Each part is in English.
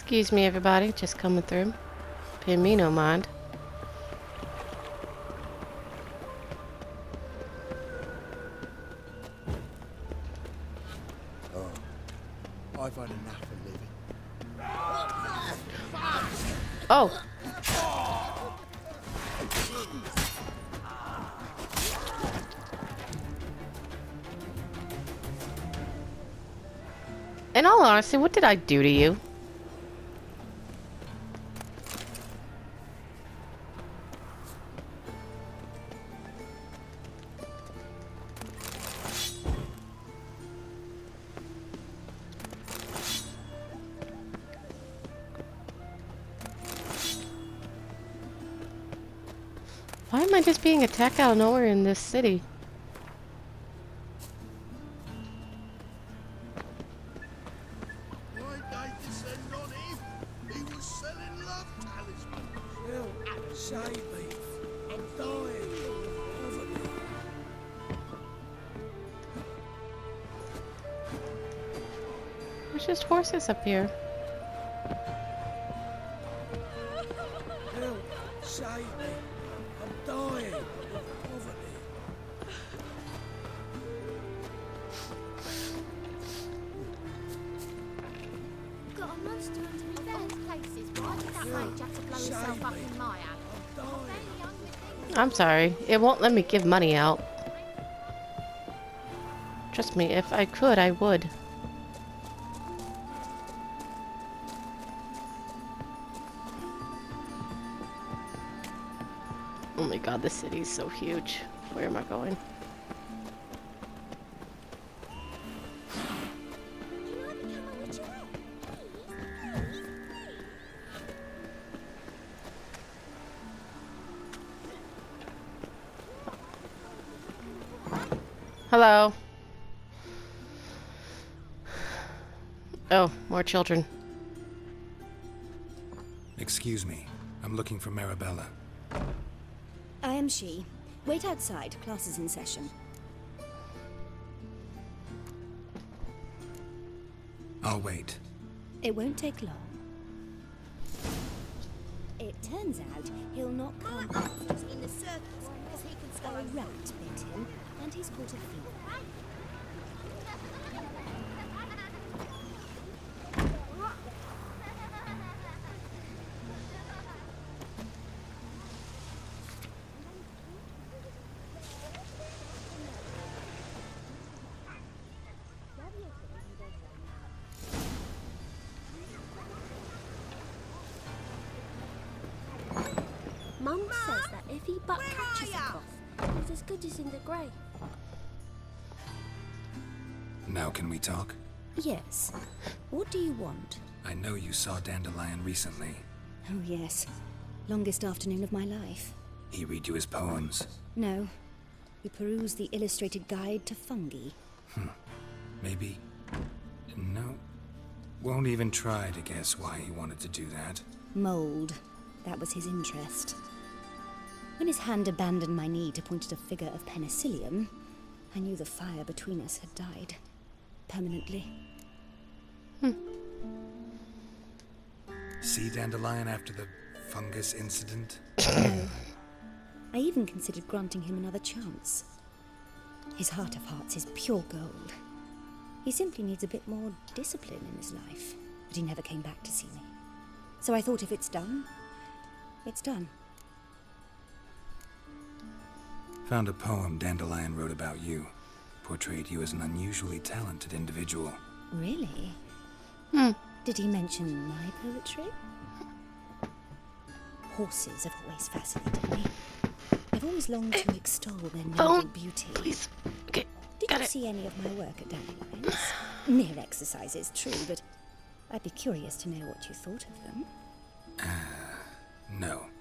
Excuse me, everybody. Just coming through. Pay me no mind. Oh, I've had enough of living. Oh! In all honesty, what did I do to you? Why am I just being attacked out of nowhere in this city? Why'd they descend on him? He was selling love talismans. Hell, save me. I'm dying. Poverty. There's just horses up here. Hell, save me. I'm dying. Poverty. Got a monster under me bed. Places. Why did that mage have to blow himself up in my house? I'm sorry. It won't let me give money out. Trust me, if I could, I would. Oh my god, this city's so huge. Where am I going? Hello. Oh, more children. Excuse me. I'm looking for Marabella. I am she. Wait outside. Class is in session. I'll wait. It won't take long. It turns out he'll not come after in the circus because he can spell a rat bit him, and he's caught a fever. Mum says that if he but catches a cough, he's as good as in the grave. Now can we talk? Yes. What do you want? I know you saw Dandelion recently. Oh, yes. Longest afternoon of my life. He read you his poems. No. He perused the illustrated guide to fungi. Maybe... No. Won't even try to guess why he wanted to do that. Mold. That was his interest. When his hand abandoned my knee to point at a figure of penicillium, I knew the fire between us had died. Permanently. See Dandelion after the fungus incident? No. I even considered granting him another chance. His heart of hearts is pure gold. He simply needs a bit more discipline in his life. But he never came back to see me. So I thought if it's done, it's done. Found a poem Dandelion wrote about you. Portrayed you as an unusually talented individual. Really? Did he mention my poetry? Horses have always fascinated me. I've always longed to extol their noble beauty. Please. Okay, Did got you it. see any of my work at Dandelion's? Mere exercises, true, but I'd be curious to know what you thought of them.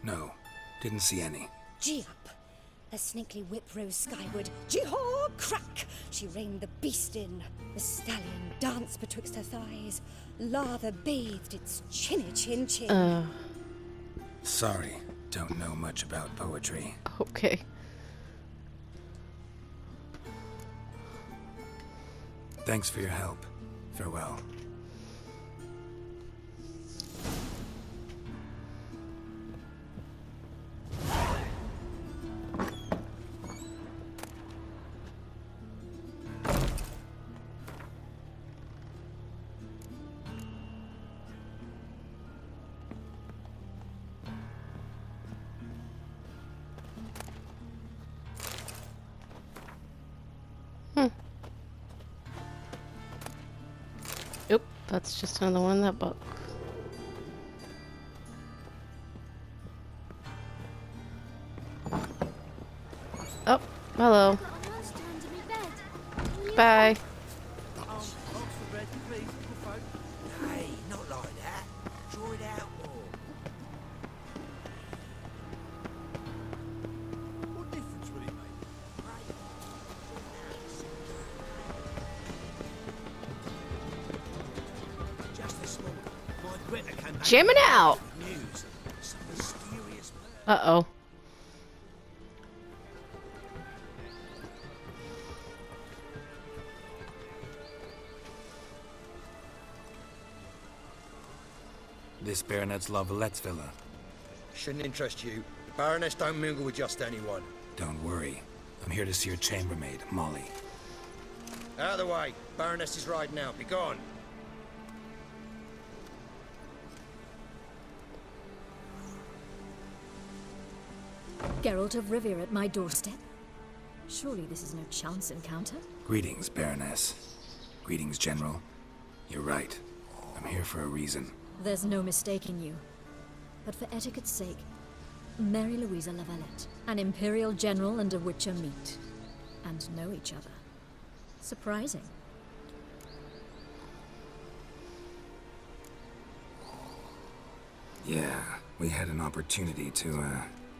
No. Didn't see any. Gee up! A snakely whip rose skyward. Gee-haw! Crack! She reined the beast in. The stallion danced betwixt her thighs. Lava bathed its chinny chin. Sorry, don't know much about poetry. Okay. Thanks for your help. Farewell. That's just another one in that book. Oh, hello. Got a monster under me bed. Bye. Box for bread, please, little folk. Hey, not like that. Draw it out more. What difference would it make? Just this morning, my Greta came back Jamming out. with news. Some mysterious murder. Uh-oh. This Baronet's Lavalettes villa. Shouldn't interest you. The Baroness don't mingle with just anyone. Don't worry. I'm here to see your chambermaid, Molly. Out of the way. Baroness is riding out. Be gone. Geralt of Rivia at my doorstep? Surely this is no chance encounter? Greetings, Baroness. Greetings, General. You're right. I'm here for a reason. There's no mistaking you. But for etiquette's sake, Mary Louisa Lavalette, an Imperial General and a Witcher meet. And know each other. Surprising. Yeah, we had an opportunity to,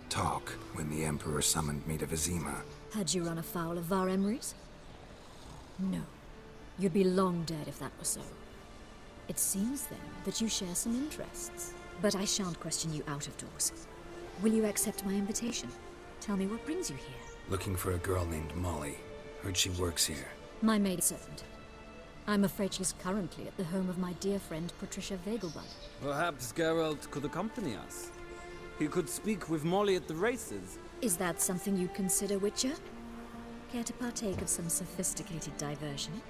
talk when the Emperor summoned me to Vizima. Had you run afoul of Var Emrys? No. You'd be long dead if that were so. It seems then that you share some interests. But I shan't question you out of doors. Will you accept my invitation? Tell me what brings you here. Looking for a girl named Molly. Heard she works here. My maidservant. I'm afraid she's currently at the home of my dear friend Patricia Vegelbud. Perhaps Geralt could accompany us. He could speak with Molly at the races. Is that something you'd consider, Witcher? Care to partake of some sophisticated diversion?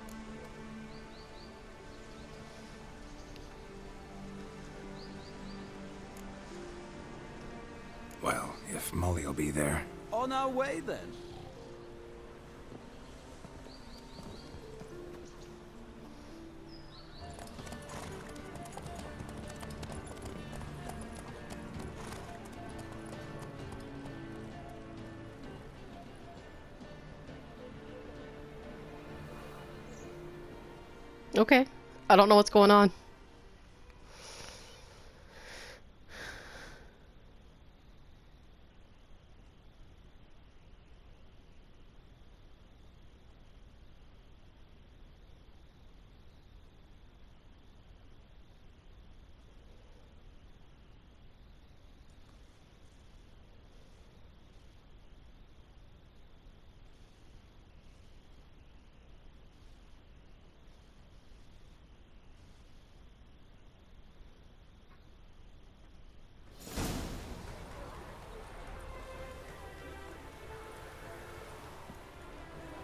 Well, if Molly'll be there. On our way then. Okay. I don't know what's going on.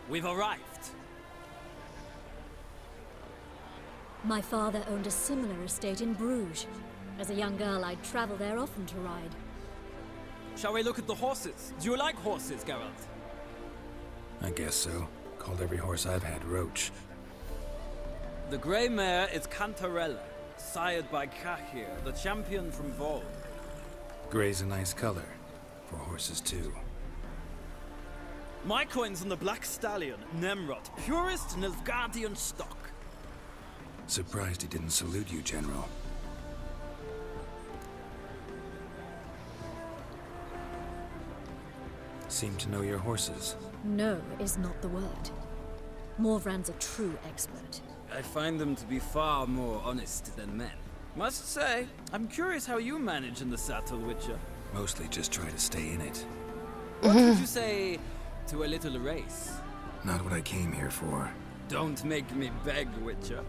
We've arrived. My father owned a similar estate in Bruges. As a young girl, I'd travel there often to ride. Shall we look at the horses? Do you like horses, Geralt? I guess so. Called every horse I've had Roach. The grey mare is Cantarella, sired by Cahir, the champion from Vol. Gray's a nice color. For horses, too. My coin's on the Black Stallion, Nemrod, purest Nilfgaardian stock. Surprised he didn't salute you, General. Seem to know your horses. No is not the word. Morvran's a true expert. I find them to be far more honest than men. Must say, I'm curious how you manage in the saddle, Witcher. Mostly just try to stay in it. What would you say to a little race? Not what I came here for. Don't make me beg, Witcher.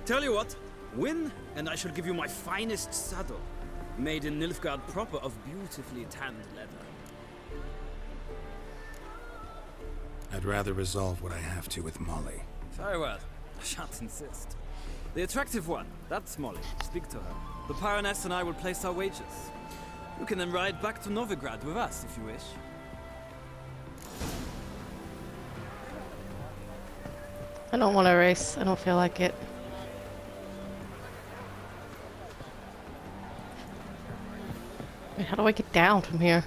Tell you what, win, and I shall give you my finest saddle, made in Nilfgaard proper of beautifully tanned leather. I'd rather resolve what I have to with Molly. Very well, I shan't insist. The attractive one, that's Molly. Speak to her. The Baroness and I will place our wages. You can then ride back to Novigrad with us if you wish. I don't want to race. I don't feel like it. how do I get down from here?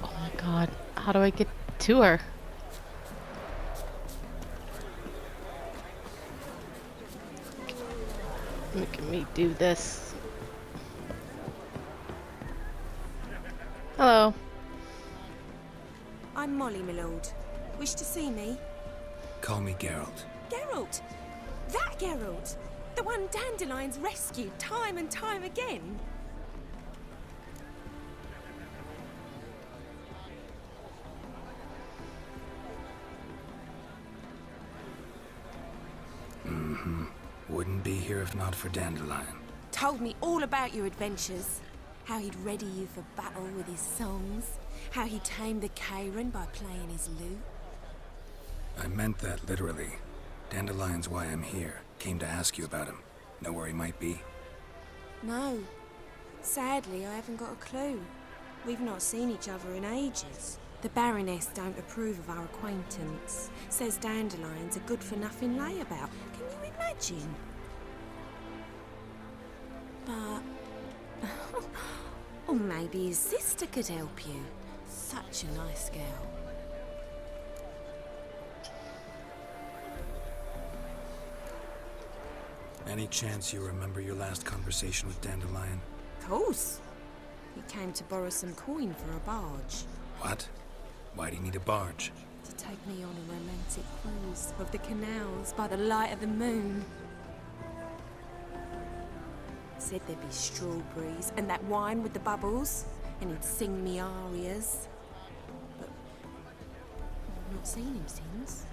Oh my god, how do I get to her? Making me do this. Hello. I'm Molly, my lord. Wish to see me? Call me Geralt. Geralt! That Geralt! The one Dandelion's rescued time and time again! Wouldn't be here if not for Dandelion. Told me all about your adventures. How he'd ready you for battle with his songs. How he tamed the Karen by playing his lute. I meant that literally. Dandelion's why I'm here. Came to ask you about him. Know where he might be? No. Sadly, I haven't got a clue. We've not seen each other in ages. The Baroness don't approve of our acquaintance. Says Dandelion's a good-for-nothing layabout. Can you imagine? But... or maybe his sister could help you. Such a nice girl. Any chance you remember your last conversation with Dandelion? Of course. He came to borrow some coin for a barge. What? Why do you need a barge? To take me on a romantic cruise of the canals by the light of the moon. Said there'd be strawberries and that wine with the bubbles, and he'd sing me arias. But I've not seen him since.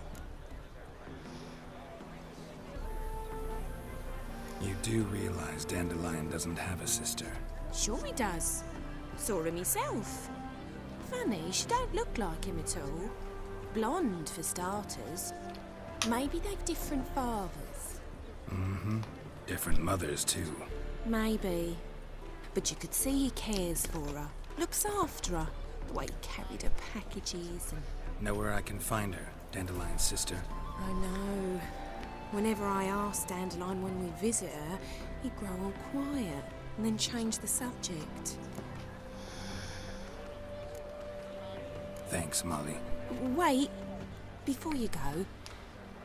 You do realize Dandelion doesn't have a sister. Sure he does. Saw him himself. Funny, she don't look like him at all. Blonde, for starters. Maybe they've different fathers. Mm-hmm. Different mothers, too. Maybe. But you could see he cares for her. Looks after her. The way he carried her packages and... Know where I can find her, Dandelion's sister? I know. Whenever I ask Dandelion when we visit her, he'd grow all quiet and then change the subject. Thanks, Molly. Wait. Before you go,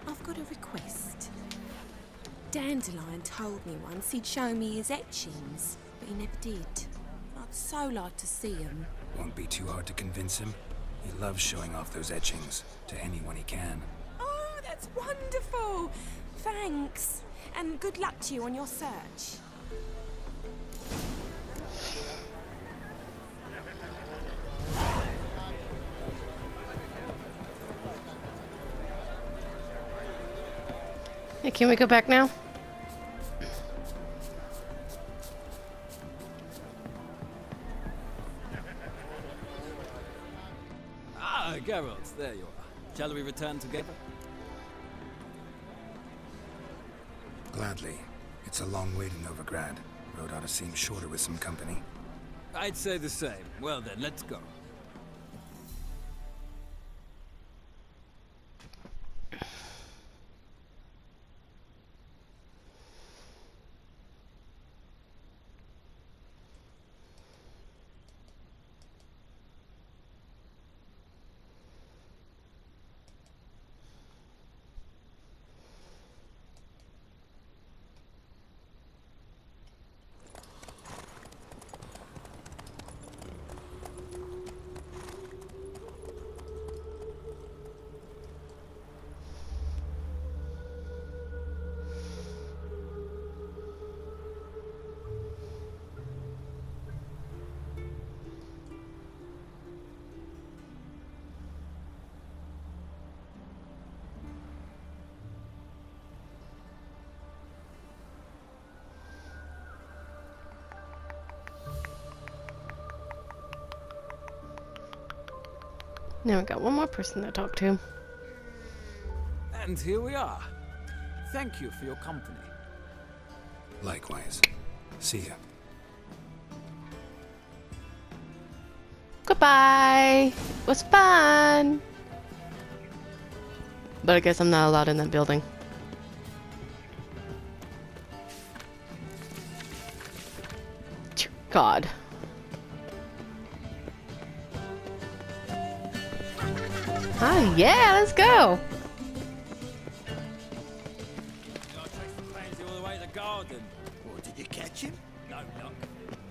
I've got a request. Dandelion told me once he'd show me his etchings, but he never did. I'd so like to see them. Won't be too hard to convince him. He loves showing off those etchings to anyone he can. Oh, that's wonderful! Thanks. And good luck to you on your search. Hey, can we go back now? Ah, Geralt, there you are. Shall we return together? Gladly. It's a long way to Novigrad. Road ought to seem shorter with some company. I'd say the same. Well then, let's go. Now we got one more person to talk to. And here we are. Thank you for your company. Likewise. See ya. Goodbye. It was fun. But I guess I'm not allowed in that building. God. Oh yeah, let's go. I chased the pansy all the way to the garden. Or did you catch him? No luck.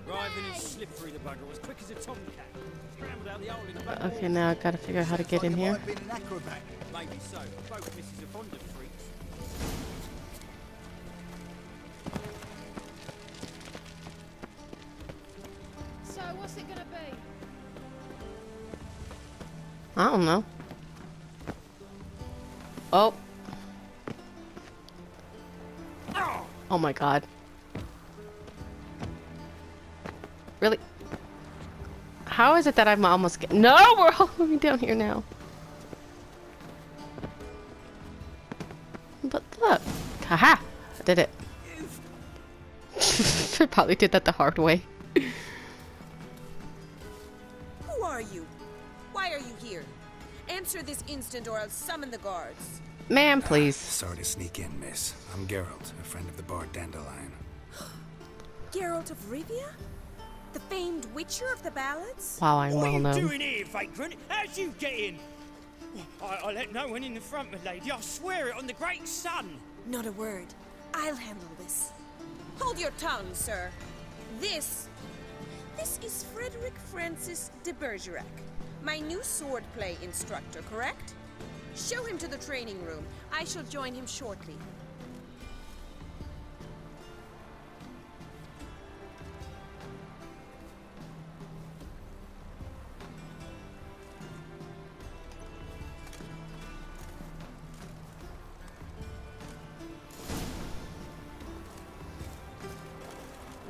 Driving and slippery, the bugger was quick as a tomcat. Scrambled out the hole in the back. Okay, now I gotta figure out how to get in here. Might have been an acrobat. Maybe so. Both misses are fond of freaks. So, what's it gonna be? I don't know. Oh. Oh my God. Really? How is it that I'm almost No, we're all the way down here now. But look. Haha. I did it. I probably did that the hard way. Who are you? Why are you here? Answer this instant or I'll summon the guards. Ma'am, please. Sorry to sneak in, miss. I'm Geralt, a friend of the bard Dandelion. Geralt of Rivia? The famed witcher of the ballads? Wow, I'm What well are you known. doing here, vagrant? How'd you get in? I let no one in the front, my lady. I swear it on the great sun. Not a word. I'll handle this. Hold your tongue, sir. This is Frederick Francis de Bergerac, my new swordplay instructor, correct? Show him to the training room. I shall join him shortly.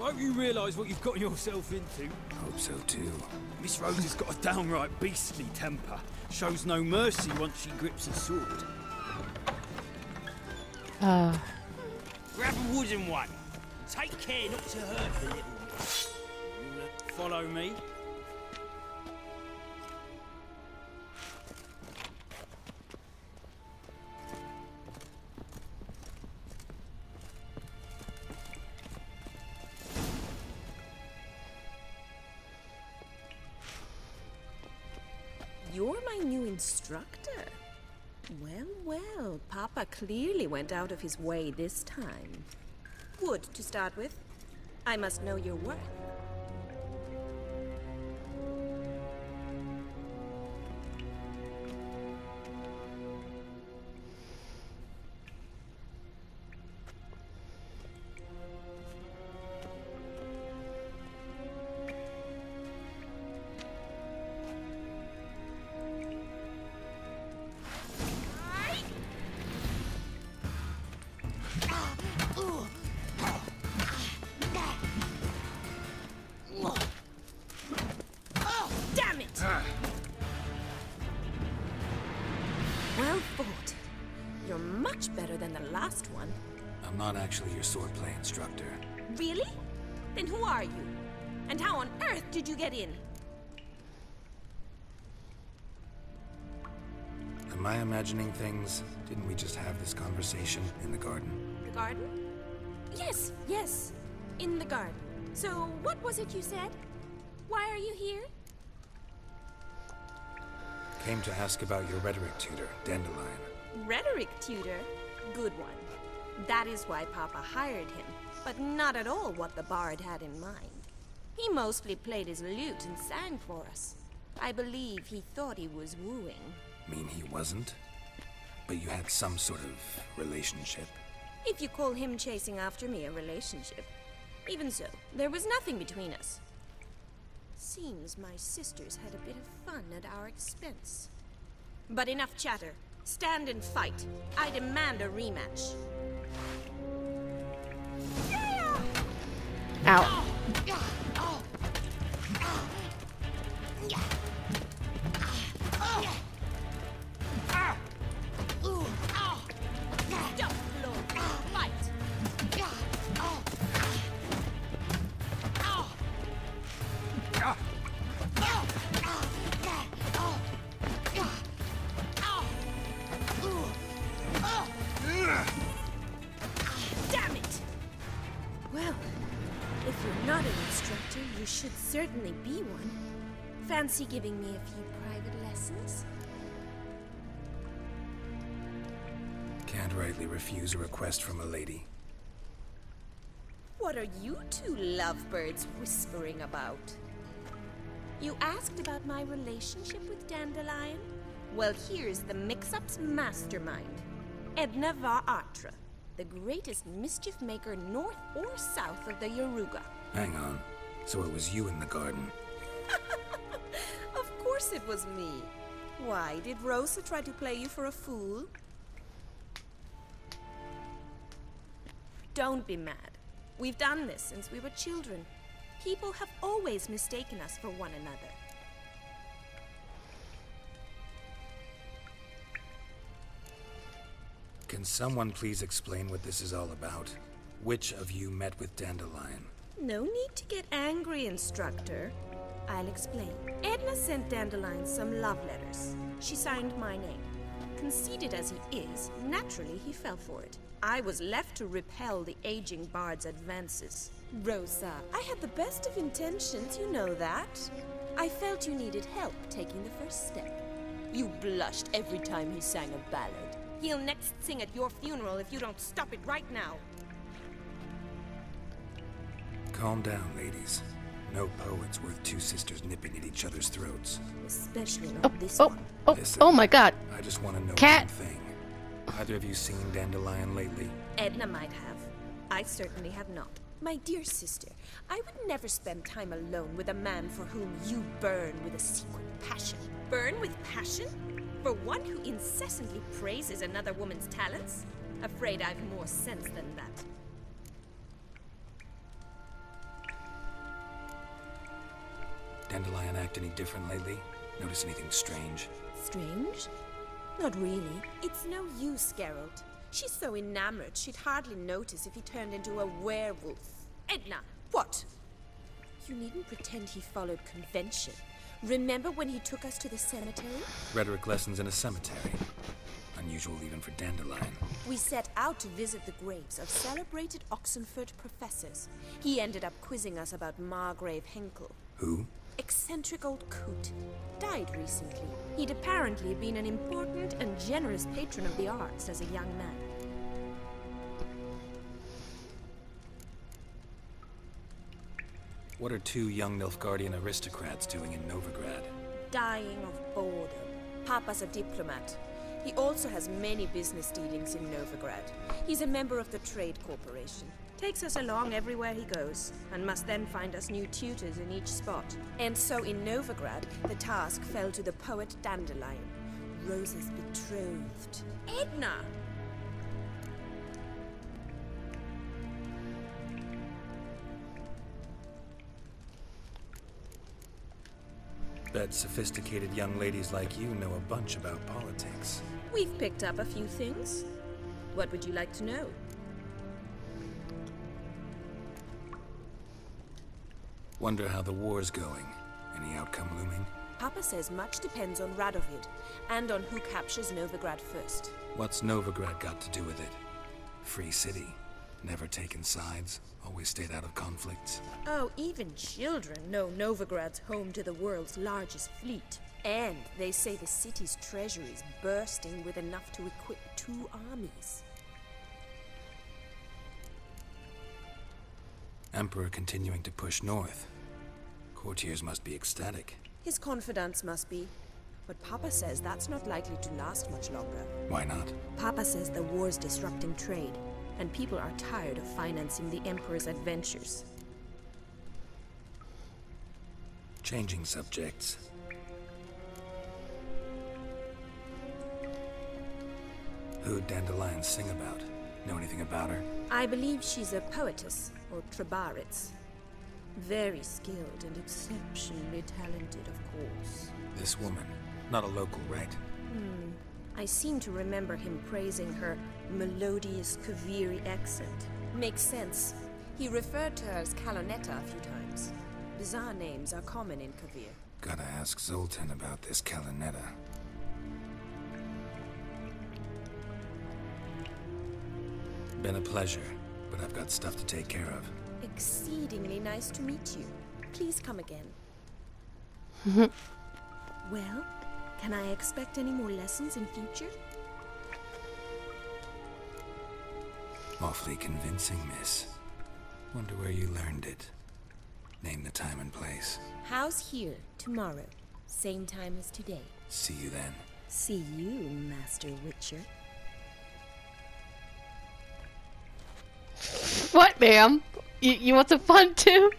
Won't you realise what you've got yourself into? Hope so too. Miss Rose has got a downright beastly temper. Shows no mercy once she grips a sword. Grab a wooden one. Take care not to hurt the little one. Follow me. You're my new instructor. Well, well, Papa clearly went out of his way this time. Wood, to start with. I must know your worth. Damn it! Well fought. You're much better than the last one. I'm not actually your swordplay instructor. Really? Then who are you? And how on earth did you get in? Am I imagining things? Didn't we just have this conversation in the garden? The garden? Yes, yes. In the garden. So, what was it you said? Why are you here? Came to ask about your rhetoric tutor, Dandelion. Rhetoric tutor? Good one. That is why Papa hired him, but not at all what the bard had in mind. He mostly played his lute and sang for us. I believe he thought he was wooing. Mean he wasn't? But you had some sort of relationship? If you call him chasing after me a relationship. Even so, there was nothing between us. Seems my sisters had a bit of fun at our expense. But enough chatter. Stand and fight. I demand a rematch. Ow. Stop, Lord. Fight. Damn it! Well, if you're not an instructor, you should certainly be one. Fancy giving me a few private lessons? Can't rightly refuse a request from a lady. What are you two lovebirds whispering about? You asked about my relationship with Dandelion? Well, here's the mix-up's mastermind. Edna Va Atra, the greatest mischief maker north or south of the Yaruga. Hang on. So it was you in the garden? Of course it was me. Why, did Rosa try to play you for a fool? Don't be mad. We've done this since we were children. People have always mistaken us for one another. Can someone please explain what this is all about? Which of you met with Dandelion? No need to get angry, instructor. I'll explain. Edna sent Dandelion some love letters. She signed my name. Conceited as he is, naturally he fell for it. I was left to repel the aging bard's advances. Rosa, I had the best of intentions, you know that. I felt you needed help taking the first step. You blushed every time he sang a ballad. He'll next sing at your funeral if you don't stop it right now. Calm down, ladies. No poet's worth two sisters nipping at each other's throats. Especially not this one. Listen, Oh my god. I just want to know Cat. one thing. Either of you seen Dandelion lately? Edna might have. I certainly have not. My dear sister, I would never spend time alone with a man for whom you burn with a secret passion. Burn with passion? For one who incessantly praises another woman's talents? Afraid I've more sense than that. Dandelion act any different lately? Notice anything strange? Strange? Not really. It's no use, Geralt. She's so enamored she'd hardly notice if he turned into a werewolf. Edna, what? You needn't pretend he followed convention. Remember when he took us to the cemetery? Rhetoric lessons in a cemetery. Unusual even for Dandelion. We set out to visit the graves of celebrated Oxenford professors. He ended up quizzing us about Margrave Henkel. Who? Eccentric old coot. Died recently. He'd apparently been an important and generous patron of the arts as a young man. What are two young Nilfgaardian aristocrats doing in Novigrad? Dying of boredom. Papa's a diplomat. He also has many business dealings in Novigrad. He's a member of the Trade Corporation. Takes us along everywhere he goes, and must then find us new tutors in each spot. And so in Novigrad, the task fell to the poet Dandelion, Rosa's betrothed. Edna! Bet sophisticated young ladies like you know a bunch about politics. We've picked up a few things. What would you like to know? Wonder how the war's going. Any outcome looming? Papa says much depends on Radovid, and on who captures Novigrad first. What's Novigrad got to do with it? Free city. Never taken sides. Always stayed out of conflicts. Oh, even children know Novigrad's home to the world's largest fleet. And they say the city's treasury is bursting with enough to equip 2 armies. Emperor continuing to push north. Courtiers must be ecstatic. His confidants must be. But Papa says that's not likely to last much longer. Why not? Papa says the war's disrupting trade, and people are tired of financing the Emperor's adventures. Changing subjects. Who'd Dandelion sing about? Know anything about her? I believe she's a poetess, or Trebaritz. Very skilled and exceptionally talented, of course. This woman. Not a local, right? I seem to remember him praising her melodious Kaviri accent. Makes sense. He referred to her as Calonetta a few times. Bizarre names are common in Kavir. Gotta ask Zoltan about this Calonetta. Been a pleasure, but I've got stuff to take care of. exceedingly nice to meet you. Please come again. Well, can I expect any more lessons in future? Awfully convincing, miss. Wonder where you learned it. Name the time and place. House here, tomorrow. Same time as today. See you then. See you, Master Witcher. What, ma'am? You want some fun too?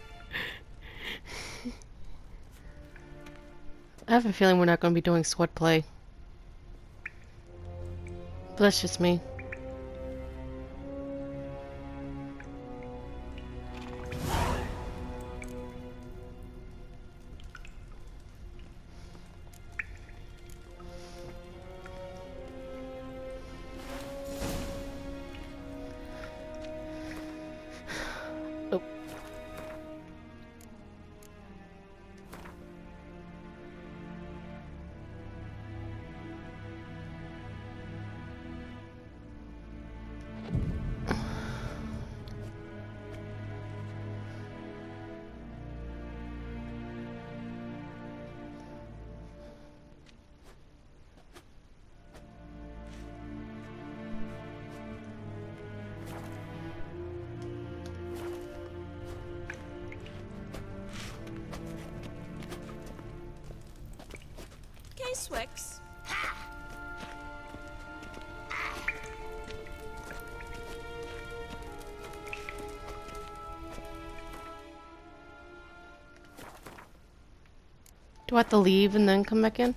I have a feeling we're not going to be doing sword play. But that's just me. Oh. Swix. Do I have to leave and then come back in?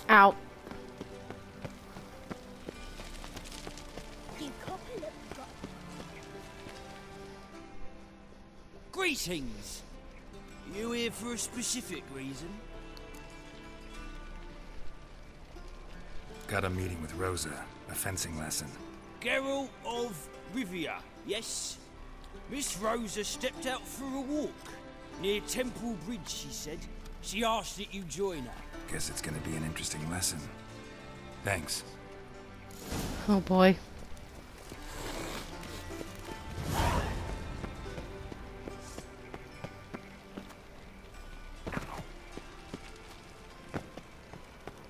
Out. Greetings. You here for a specific reason? Got a meeting with Rosa. A fencing lesson. Geralt of Rivia, yes? Miss Rosa stepped out for a walk. Near Temple Bridge, she said. She asked that you join her. Guess it's gonna be an interesting lesson. Thanks. Oh boy.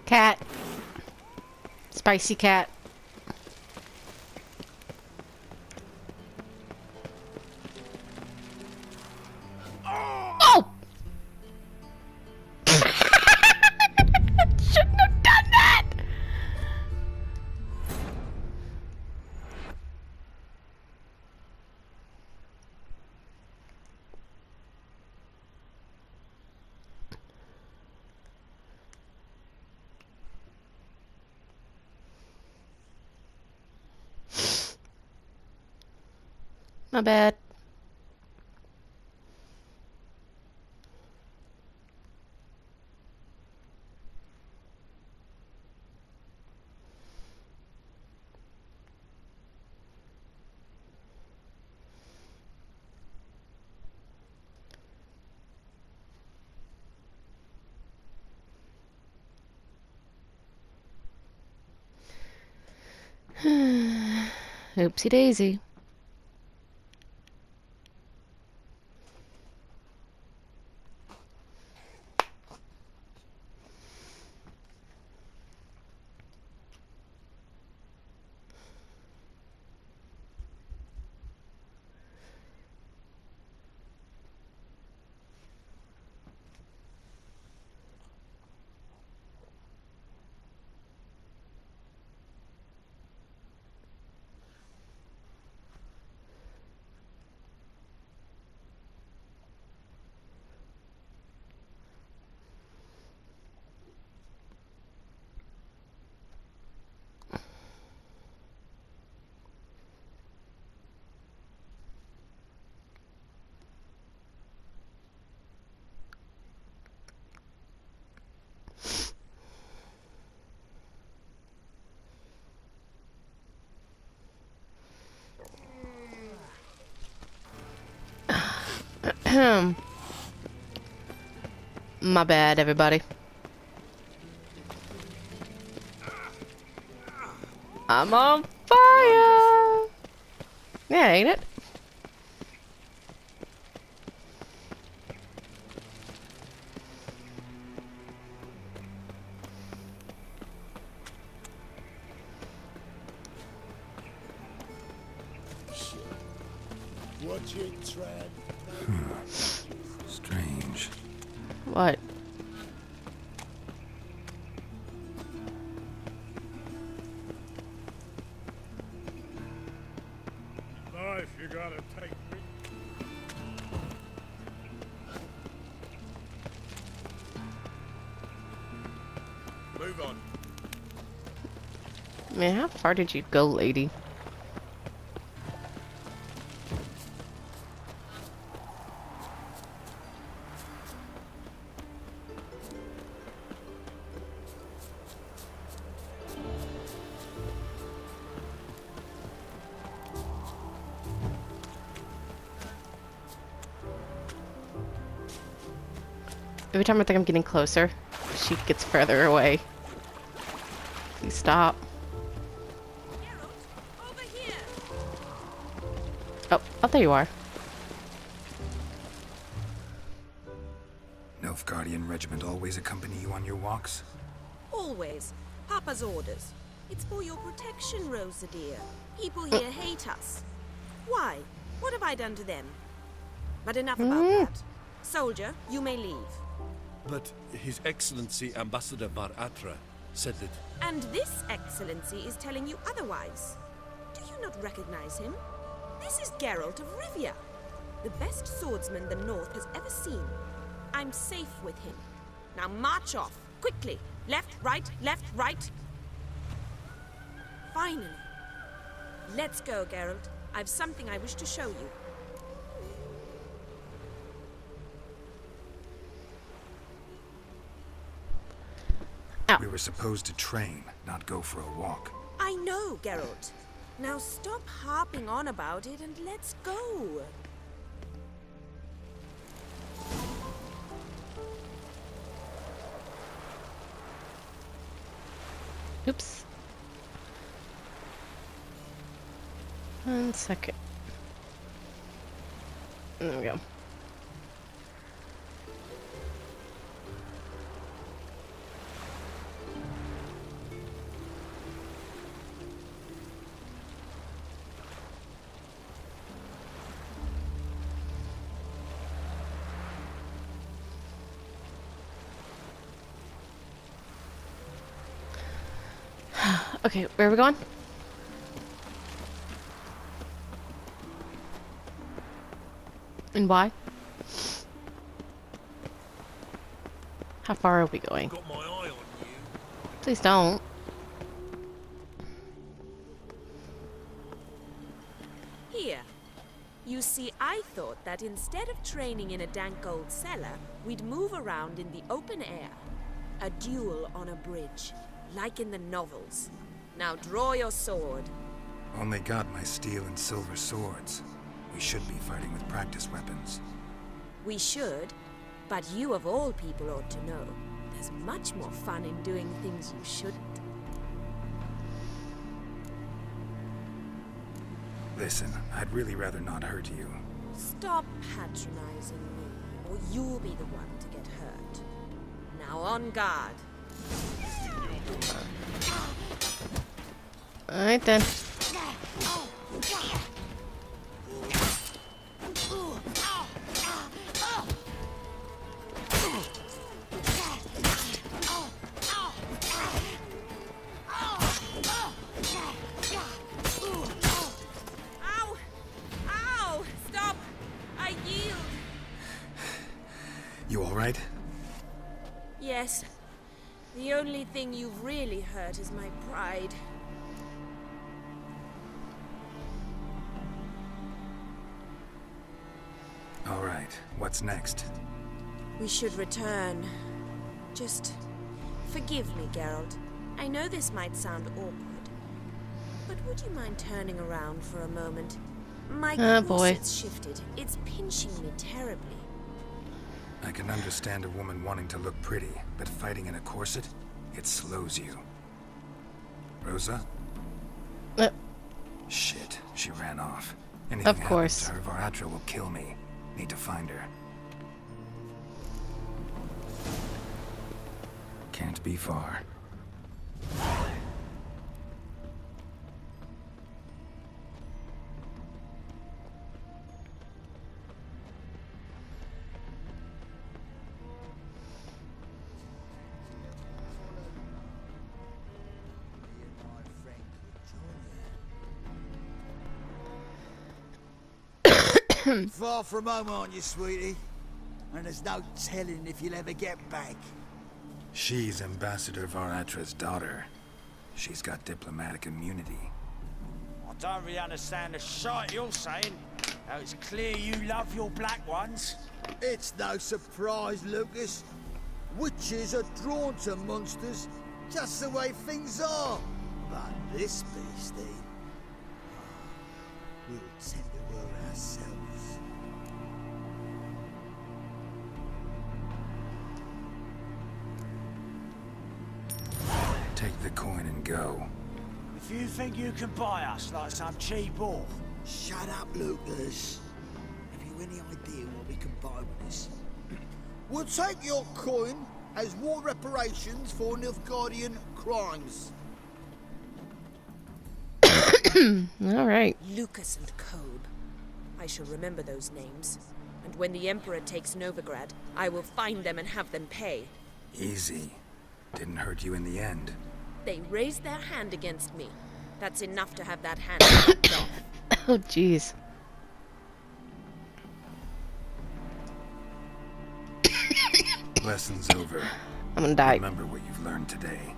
Cat. Spicy cat. Oh! Shouldn't have done that! My bad. Oopsie daisy. My bad, everybody. I'm on fire! Yeah, ain't it? Watch it, Trad. Strange. What? Life, you gotta take me. Move on. Man, how far did you go, lady? Every time I think I'm getting closer, she gets further away. Please stop. Over here. Oh, there you are. Nilfgaardian regiment always accompany you on your walks? Always. Papa's orders. It's for your protection, Rosa dear. People here hate us. Why? What have I done to them? But enough about that. Soldier, you may leave. But His Excellency Ambassador Bar Atra said that... And this excellency is telling you otherwise. Do you not recognize him? This is Geralt of Rivia, the best swordsman the North has ever seen. I'm safe with him. Now march off, quickly. Left, right. Finally. Let's go, Geralt. I've something I wish to show you. Ow. We were supposed to train, not go for a walk. I know, Geralt. Now stop harping on about it and let's go. Oops. 1 second. There we go. Okay, where are we going? And why? How far are we going? Got my eye on you. Please don't. Here. You see, I thought that instead of training in a dank old cellar, we'd move around in the open air. A duel on a bridge, like in the novels. Now draw your sword. Only got my steel and silver swords. We should be fighting with practice weapons. We should, but you of all people ought to know. There's much more fun in doing things you shouldn't. Listen, I'd really rather not hurt you. Stop patronizing me, or you'll be the one to get hurt. Now on guard. Alright then. Ow! Ow! Stop! I yield! You alright? Yes. The only thing you've really hurt is my pride. Alright, what's next? We should return. Just forgive me, Geralt. I know this might sound awkward, but would you mind turning around for a moment? My corset's shifted. It's pinching me terribly. I can understand a woman wanting to look pretty, but fighting in a corset, it slows you. Rosa? Shit, she ran off. Anything Of course. happens to her, Varatra will kill me. Need to find her. Can't be far. Far from home, aren't you, sweetie? And there's no telling if you'll ever get back. She's Ambassador Varatra's daughter. She's got diplomatic immunity. I don't really understand the shite you're saying. Now it's clear you love your black ones. It's no surprise, Lucas. Witches are drawn to monsters, just the way things are. But this beastie, we'll tend to her ourselves. Take the coin and go. If you think you can buy us like some cheap whore. Shut up, Lucas. Have you any idea what we can buy with this? We'll take your coin as war reparations for Nilfgaardian crimes. All right. Lucas and Kobe. I shall remember those names. And when the Emperor takes Novigrad, I will find them and have them pay. Easy. Didn't hurt you in the end. They raised their hand against me. That's enough to have that hand chopped off. Oh, jeez. Lesson's over. I'm gonna die. Remember what you've learned today.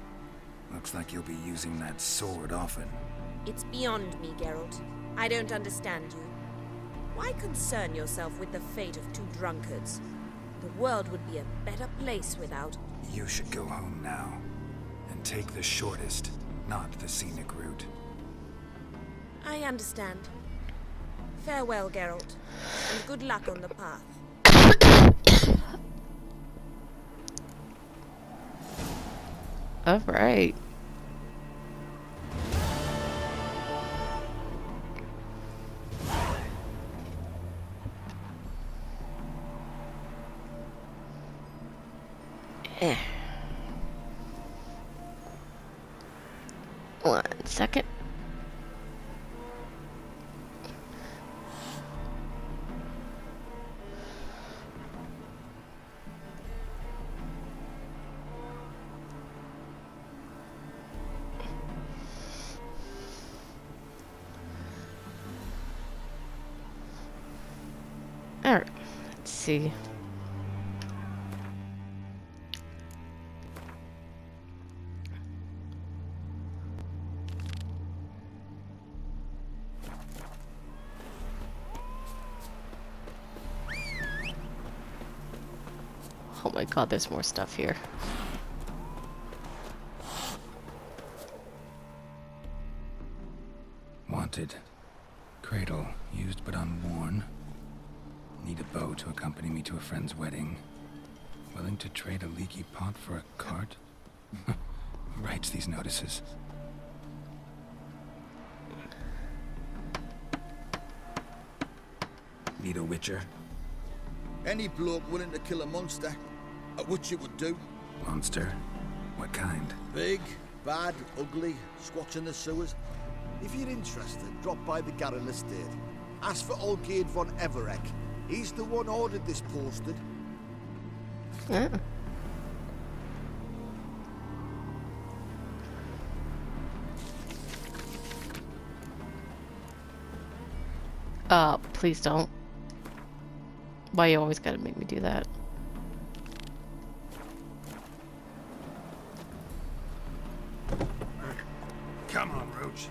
Looks like you'll be using that sword often. It's beyond me, Geralt. I don't understand you. Why concern yourself with the fate of two drunkards? The world would be a better place without... You should go home now. And take the shortest, not the scenic route. I understand. Farewell, Geralt. And good luck on the path. All right. One second. All right, let's see. Oh my god, there's more stuff here. Wanted. Cradle, used but unworn. Need a bow to accompany me to a friend's wedding. Willing to trade a leaky pot for a cart? Writes these notices. Need a witcher? Any bloke willing to kill a monster, a witcher would do. Monster? What kind? Big, bad, ugly, squats in the sewers. If you're interested, drop by the Garren estate. Ask for Olgierd von Everek. He's the one ordered this posted. Yeah. Please don't. Why you always gotta make me do that? Come on, Roach.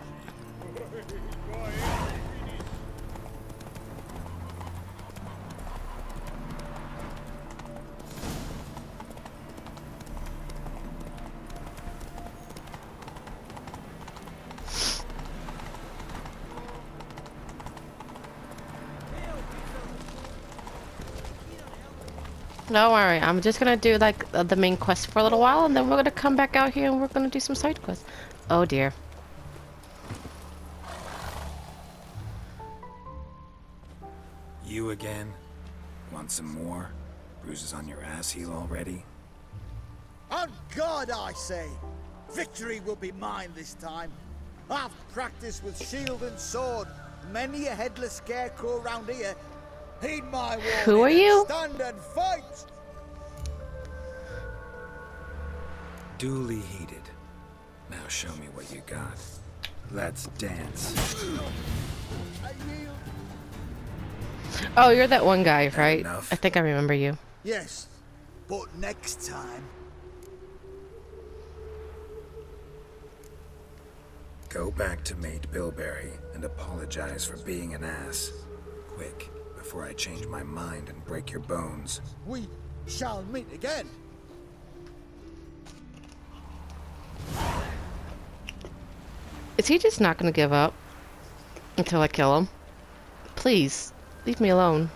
Don't worry, I'm just gonna do like the main quest for a little while, and then we're gonna come back out here and we're gonna do some side quests. Oh dear. You again? Want some more? Bruises on your ass heel already? On God, I say! Victory will be mine this time. I've practiced with shield and sword. Many a headless scarecrow round here. Heed my warning. Who are you? Stand and fight! Duly heated. Now show me what you got. Let's dance. Oh, you're that one guy, right? Enough. I think I remember you. Yes, but next time. Go back to Mate Bilberry and apologize for being an ass. Quick, before I change my mind and break your bones. We shall meet again. Is he just not gonna give up until I kill him? Please, leave me alone.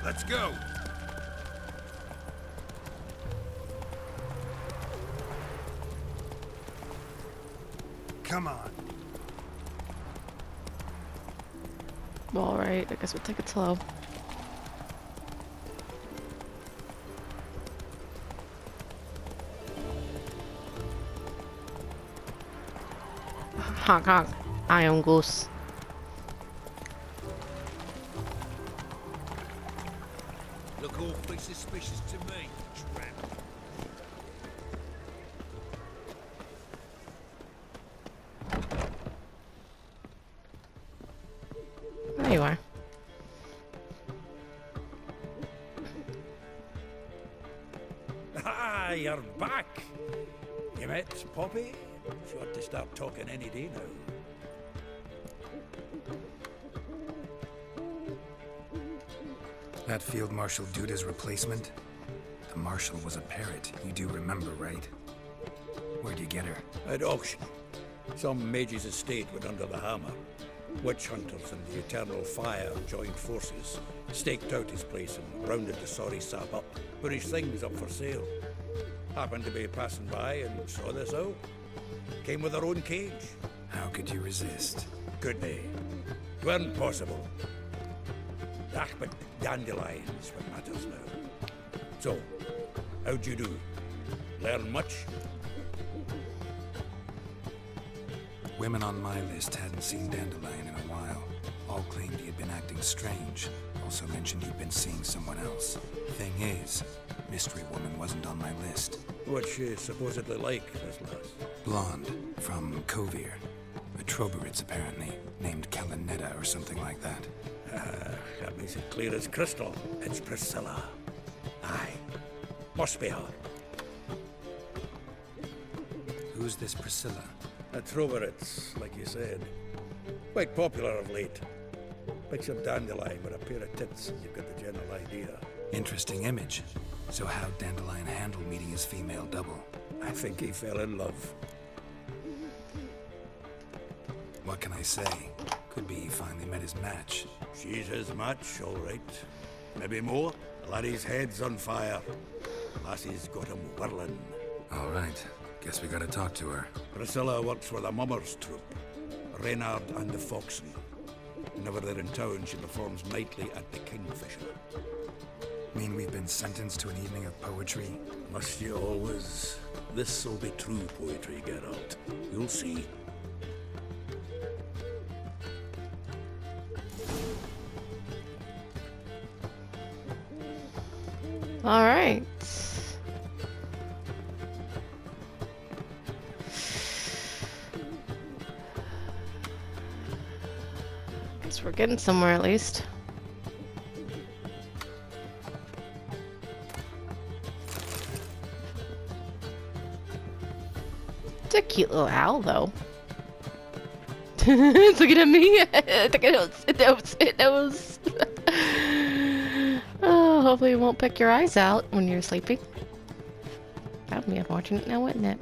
Let's go! Come on. Alright, I guess we'll take it slow. Honk honk, Iron Goose. Look awfully suspicious to me, tramp. There you are. Ah, you're back. You met Poppy? She ought to start talking any day now. That Field Marshal Duda's replacement? The Marshal was a parrot, you do remember, right? Where'd you get her? At auction. Some mage's estate went under the hammer. Witch hunters and the Eternal Fire joined forces, staked out his place and rounded the sorry sap up, put his things up for sale. Happened to be passing by and saw this out. Came with her own cage. How could you resist? Could they? Weren't possible. Ah, but dandelions what matters now. So, how'd you do? Learn much? Women on my list hadn't seen Dandelion in a while. All claimed he had been acting strange. Also mentioned he'd been seeing someone else. Thing is, Mystery Woman wasn't on my list. What's she supposedly like, this lass? Blonde, from Kovir. A Troberitz, apparently, named Kalanetta or something like that. That makes it clear as crystal. It's Priscilla. Aye. Must be her. Who's this Priscilla? A Troberitz, like you said. Quite popular of late. Picture Dandelion with a pair of tits and you've got the general idea. Interesting image. So how'd Dandelion handle meeting his female double? I think he fell in love. What can I say? Could be he finally met his match. She's his match, all right. Maybe more. The laddie's head's on fire. Lassie's got him whirling. All right. Guess we gotta talk to her. Priscilla works with a mummers troupe. Reynard and the Foxen. Whenever they're in town, she performs nightly at the Kingfisher. Mean we've been sentenced to an evening of poetry? Must you always? This'll be true poetry, Geralt. You'll see. All right. Guess we're getting somewhere at least. It's a cute little owl, though. It's looking at me. I think it knows. Oh, hopefully it won't pick your eyes out when you're sleeping. That would be unfortunate now, wouldn't it?